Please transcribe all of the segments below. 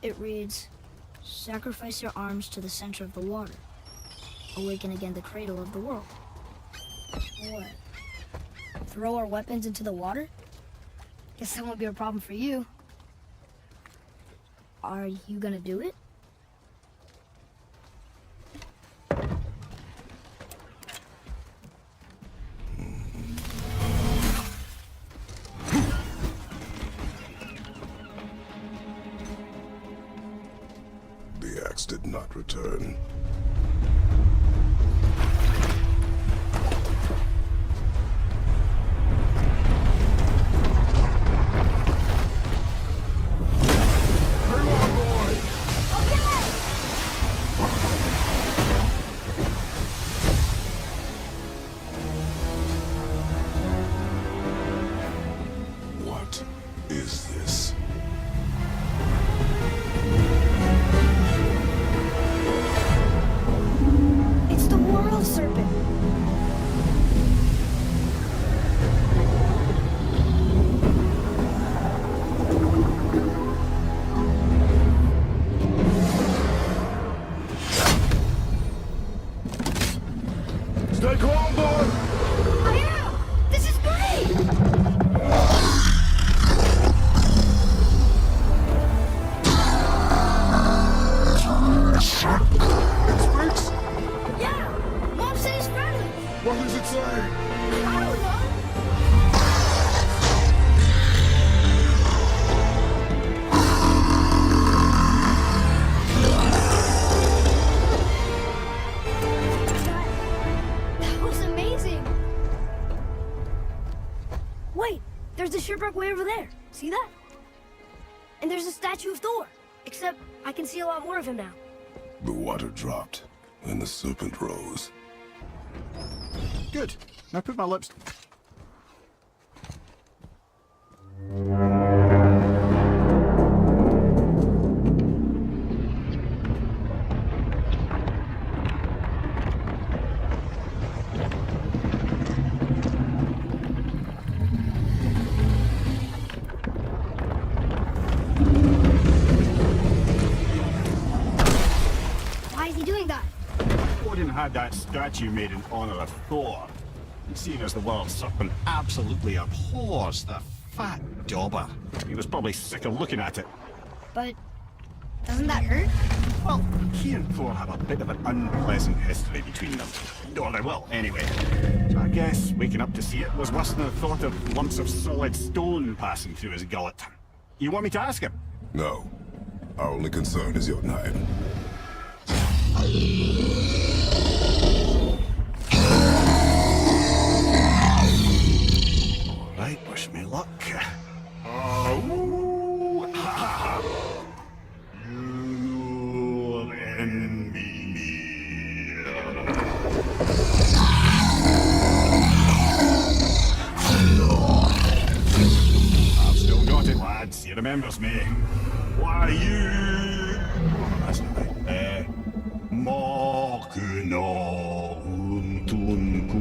It reads, "Sacrifice your arms to the center of the water. Awaken again the cradle of the world." What? Throw our weapons into the water? Guess that won't be a problem for you. Are you gonna do it? The axe did not return. What is this? It's the World Serpent. Stay calm, boy! I am! This is great! It speaks? Yeah! Mom said it's friendly! What does it say? I don't know! That was amazing! Wait! There's the shipwreck way over there. See that? And there's a statue of Thor. Except I can see a lot more of him now. The water dropped, and the serpent rose. Good. Now put my lips... Why is he doing that? Odin had that statue made in honor of Thor. And seeing as the World Serpent absolutely abhors the fat dauber, he was probably sick of looking at it. But doesn't that hurt? Well, he and Thor have a bit of an unpleasant history between them. Or they will, anyway. So I guess waking up to see it was worse than the thought of lumps of solid stone passing through his gullet. You want me to ask him? No. Our only concern is your name. Alright, wish me luck. Oh, ha, you and me. I've still got it, lads. He remembers me. Why, you... Oh, that's not right. Makuna untunkun.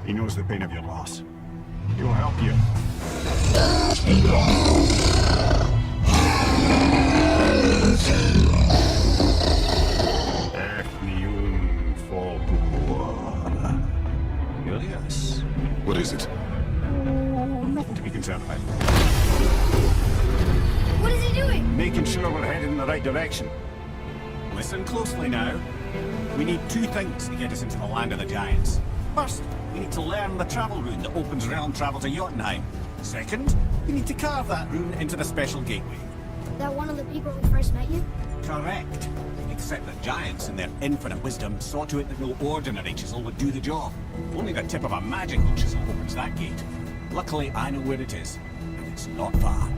He knows the pain of your loss. He'll help you. Yes. What is it? Nothing to be concerned about. What is he doing? Making sure we're headed in the right direction. Listen closely now. We need two things to get us into the land of the giants. First, we need to learn the travel rune that opens realm travel to Jotunheim. Second, we need to carve that rune into the special gateway. That one of the people who first met you? Correct. Except that giants, in their infinite wisdom, saw to it that no ordinary chisel would do the job. Only the tip of a magical chisel opens that gate. Luckily, I know where it is, and it's not far.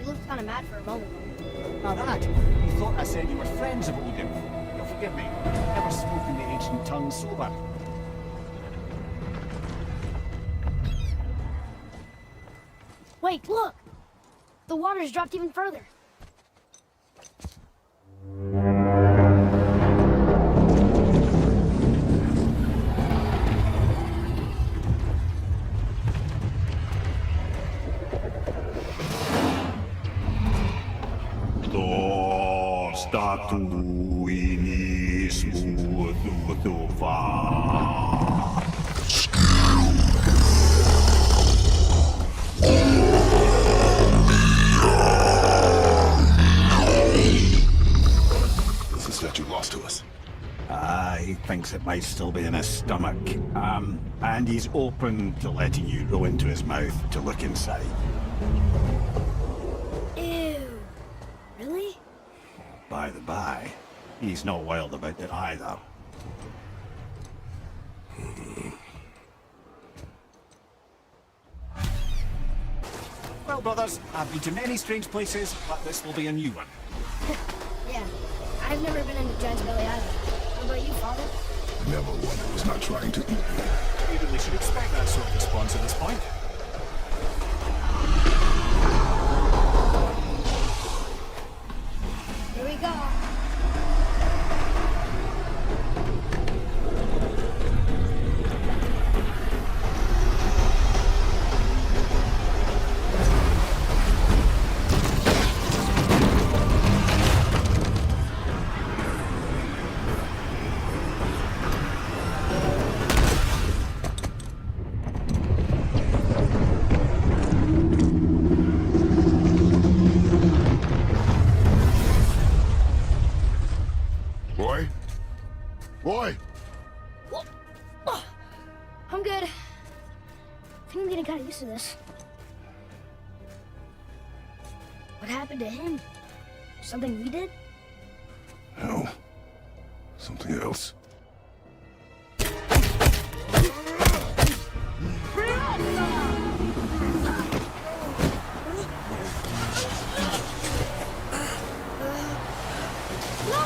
You looked kind of mad for a moment. Now that, you thought I said you were friends of Odin. You'll forgive me. Never spoken the ancient tongue sober. Wait, look! The water's dropped even further. This is that you lost to us. He thinks it might still be in his stomach. And he's open to letting you go into his mouth to look inside. Ew. Really? By the by, he's not wild about it either. Well, brothers, I've been to many strange places, but this will be a new one. Yeah. I've never been in the giant's belly either. How about you, Father? Never one who was not trying to eat me. We really should expect that sort of response at this point. Here we go. Roy? Roy! I'm good. I think I'm getting kind of used to this. What happened to him? Something we did? No. Something else. No!